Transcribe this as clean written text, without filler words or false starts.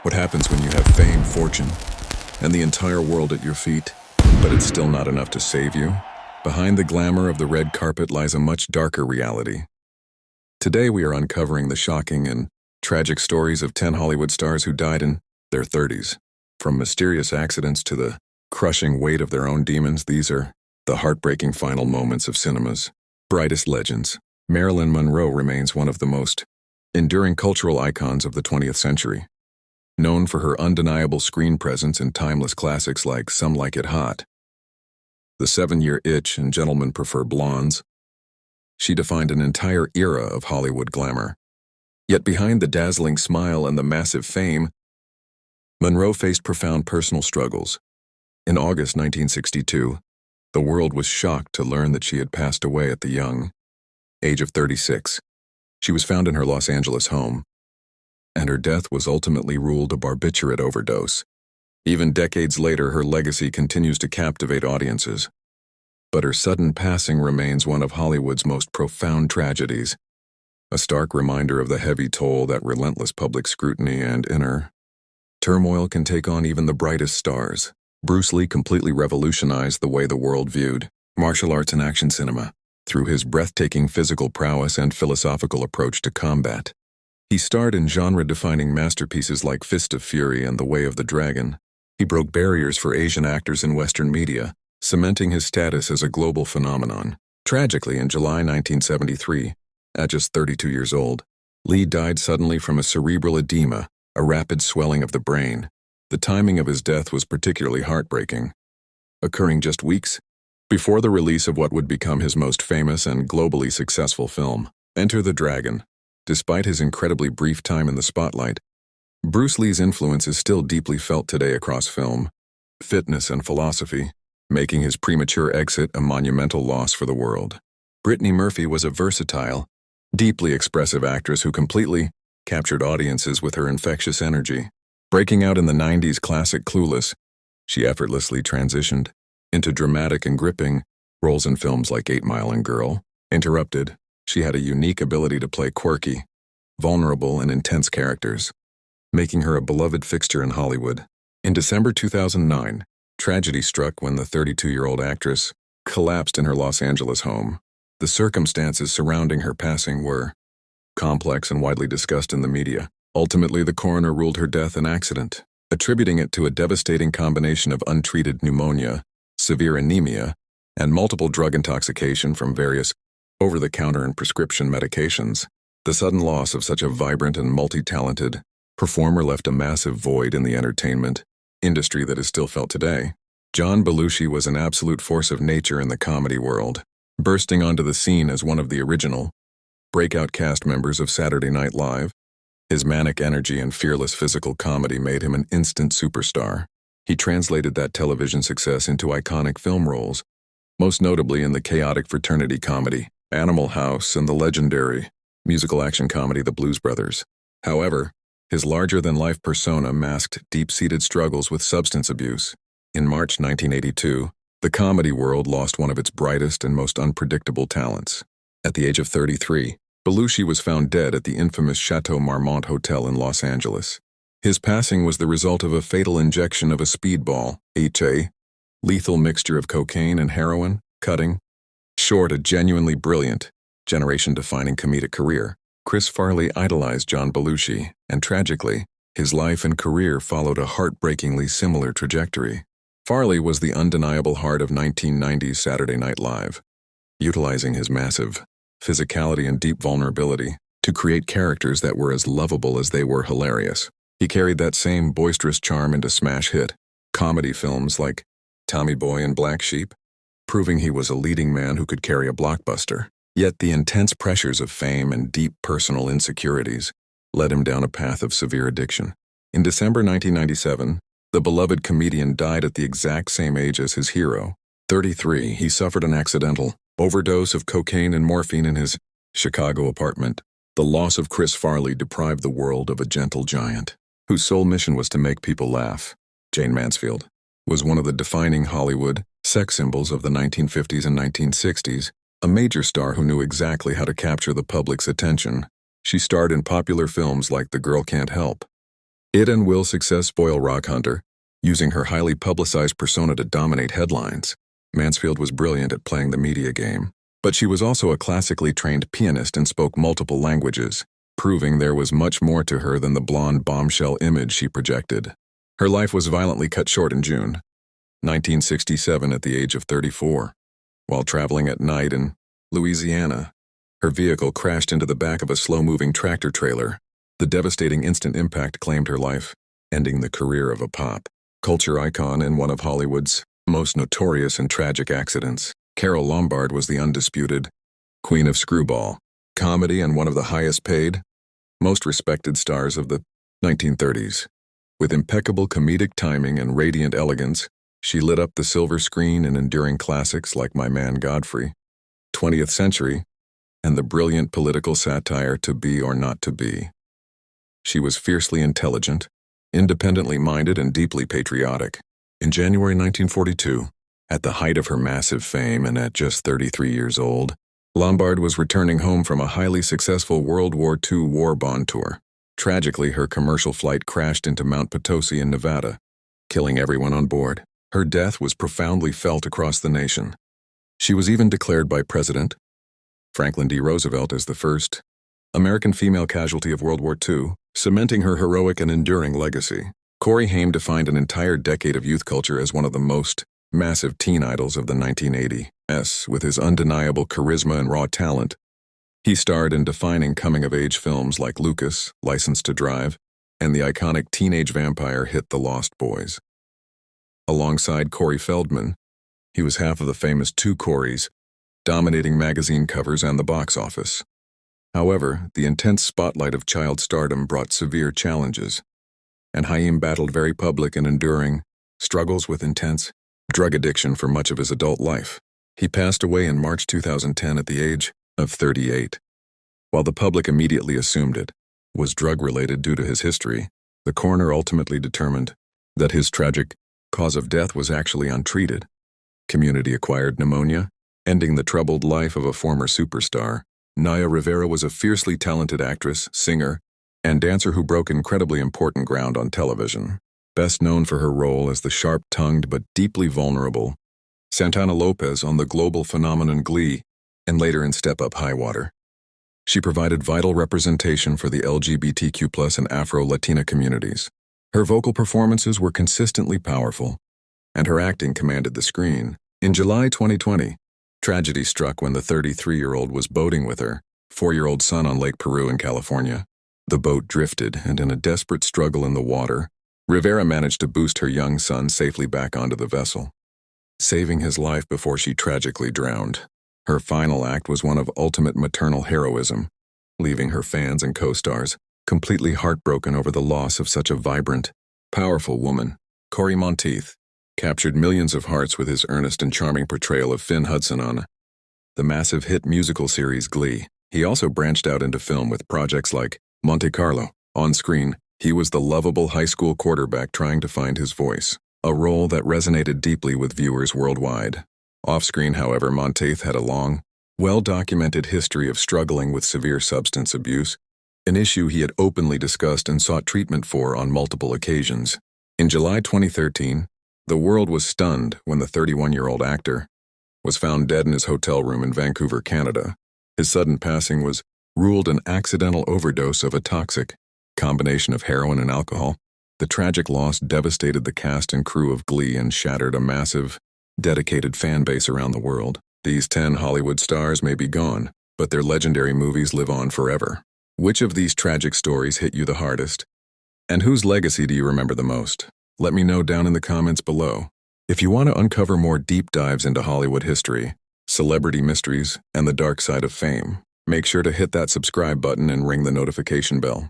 What happens when you have fame, fortune, and the entire world at your feet, but it's still not enough to save you? Behind the glamour of the red carpet lies a much darker reality. Today we are uncovering the shocking and tragic stories of 10 Hollywood stars who died in their 30s. From mysterious accidents to the crushing weight of their own demons, these are the heartbreaking final moments of cinema's brightest legends. Marilyn Monroe remains one of the most enduring cultural icons of the 20th century. Known for her undeniable screen presence in timeless classics like Some Like It Hot, The 7-Year Itch, and Gentlemen Prefer Blondes, she defined an entire era of Hollywood glamour. Yet behind the dazzling smile and the massive fame, Monroe faced profound personal struggles. In August 1962, the world was shocked to learn that she had passed away at the young age of 36. She was found in her Los Angeles home, and her death was ultimately ruled a barbiturate overdose. Even decades later, her legacy continues to captivate audiences. But her sudden passing remains one of Hollywood's most profound tragedies, a stark reminder of the heavy toll that relentless public scrutiny and inner turmoil can take on even the brightest stars. Bruce Lee completely revolutionized the way the world viewed martial arts and action cinema through his breathtaking physical prowess and philosophical approach to combat. He starred in genre-defining masterpieces like Fist of Fury and The Way of the Dragon. He broke barriers for Asian actors in Western media, cementing his status as a global phenomenon. Tragically, in July 1973, at just 32 years old, Lee died suddenly from a cerebral edema, a rapid swelling of the brain. The timing of his death was particularly heartbreaking, occurring just weeks before the release of what would become his most famous and globally successful film, Enter the Dragon. Despite his incredibly brief time in the spotlight, Bruce Lee's influence is still deeply felt today across film, fitness, and philosophy, making his premature exit a monumental loss for the world. Brittany Murphy was a versatile, deeply expressive actress who completely captured audiences with her infectious energy. Breaking out in the 90s classic Clueless, she effortlessly transitioned into dramatic and gripping roles in films like 8 Mile and Girl. Interrupted, she had a unique ability to play quirky, vulnerable, and intense characters, making her a beloved fixture in Hollywood. In December 2009, tragedy struck when the 32-year-old actress collapsed in her Los Angeles home. The circumstances surrounding her passing were complex and widely discussed in the media. Ultimately, the coroner ruled her death an accident, attributing it to a devastating combination of untreated pneumonia, severe anemia, and multiple drug intoxication from various over-the-counter and prescription medications. The sudden loss of such a vibrant and multi-talented performer left a massive void in the entertainment industry that is still felt today. John Belushi was an absolute force of nature in the comedy world, bursting onto the scene as one of the original breakout cast members of Saturday Night Live. His manic energy and fearless physical comedy made him an instant superstar. He translated that television success into iconic film roles, most notably in the chaotic fraternity comedy Animal House and the legendary musical action comedy The Blues Brothers. However, his larger-than-life persona masked deep-seated struggles with substance abuse. In March 1982, the comedy world lost one of its brightest and most unpredictable talents. At the age of 33, Belushi was found dead at the infamous Chateau Marmont Hotel in Los Angeles. His passing was the result of a fatal injection of a speedball, a lethal mixture of cocaine and heroin, cutting short a genuinely brilliant, generation-defining comedic career. Chris Farley idolized John Belushi, and tragically, his life and career followed a heartbreakingly similar trajectory. Farley was the undeniable heart of 1990s Saturday Night Live, utilizing his massive physicality and deep vulnerability to create characters that were as lovable as they were hilarious. He carried that same boisterous charm into smash hit comedy films like Tommy Boy and Black Sheep, proving he was a leading man who could carry a blockbuster. Yet the intense pressures of fame and deep personal insecurities led him down a path of severe addiction. In December 1997, the beloved comedian died at the exact same age as his hero. 33, he suffered an accidental overdose of cocaine and morphine in his Chicago apartment. The loss of Chris Farley deprived the world of a gentle giant, whose sole mission was to make people laugh. Jayne Mansfield was one of the defining Hollywood sex symbols of the 1950s and 1960s, a major star who knew exactly how to capture the public's attention. She starred in popular films like The Girl Can't Help, It and will success spoil Rock Hunter, using her highly publicized persona to dominate headlines. Mansfield was brilliant at playing the media game, but she was also a classically trained pianist and spoke multiple languages, proving there was much more to her than the blonde bombshell image she projected. Her life was violently cut short in June 1967 at the age of 34. While traveling at night in Louisiana, her vehicle crashed into the back of a slow-moving tractor trailer. The devastating instant impact claimed her life, ending the career of a pop culture icon in one of Hollywood's most notorious and tragic accidents. Carole Lombard was the undisputed queen of screwball comedy and one of the highest-paid, most respected stars of the 1930s. With impeccable comedic timing and radiant elegance, she lit up the silver screen in enduring classics like My Man Godfrey, 20th Century, and the brilliant political satire To Be or Not to Be. She was fiercely intelligent, independently minded, and deeply patriotic. In January 1942, at the height of her massive fame and at just 33 years old, Lombard was returning home from a highly successful World War II war bond tour. Tragically, her commercial flight crashed into Mount Potosi in Nevada, killing everyone on board. Her death was profoundly felt across the nation. She was even declared by President Franklin D. Roosevelt as the first American female casualty of World War II, cementing her heroic and enduring legacy. Haim defined an entire decade of youth culture as one of the most massive teen idols of the 1980s. With his undeniable charisma and raw talent, he starred in defining coming-of-age films like Lucas, License to Drive, and the iconic teenage vampire hit The Lost Boys. Alongside Corey Feldman, he was half of the famous Two Coreys, dominating magazine covers and the box office. However, the intense spotlight of child stardom brought severe challenges, and Haim battled very public and enduring struggles with intense drug addiction for much of his adult life. He passed away in March 2010 at the age of 38. While the public immediately assumed it was drug-related due to his history, the coroner ultimately determined that his tragic cause of death was actually untreated, community-acquired pneumonia, ending the troubled life of a former superstar. Naya Rivera was a fiercely talented actress, singer, and dancer who broke incredibly important ground on television. Best known for her role as the sharp-tongued but deeply vulnerable Santana Lopez on the global phenomenon Glee, and later in Step Up High Water. She provided vital representation for the LGBTQ+ and Afro-Latina communities. Her vocal performances were consistently powerful, and her acting commanded the screen. In July 2020, tragedy struck when the 33-year-old was boating with her 4-year-old son on Lake Peru in California. The boat drifted, and in a desperate struggle in the water, Rivera managed to boost her young son safely back onto the vessel, saving his life before she tragically drowned. Her final act was one of ultimate maternal heroism, leaving her fans and co-stars completely heartbroken over the loss of such a vibrant, powerful woman. Corey Monteith captured millions of hearts with his earnest and charming portrayal of Finn Hudson on the massive hit musical series Glee. He also branched out into film with projects like Monte Carlo. On screen, he was the lovable high school quarterback trying to find his voice, a role that resonated deeply with viewers worldwide. Off-screen, however, Monteith had a long, well-documented history of struggling with severe substance abuse, an issue he had openly discussed and sought treatment for on multiple occasions. In July 2013, the world was stunned when the 31-year-old actor was found dead in his hotel room in Vancouver, Canada. His sudden passing was ruled an accidental overdose of a toxic combination of heroin and alcohol. The tragic loss devastated the cast and crew of Glee and shattered a massive, dedicated fan base around the world. These 10 Hollywood stars may be gone, but their legendary movies live on forever. Which of these tragic stories hit you the hardest? And whose legacy do you remember the most? Let me know down in the comments below. If you want to uncover more deep dives into Hollywood history, celebrity mysteries, and the dark side of fame, make sure to hit that subscribe button and ring the notification bell.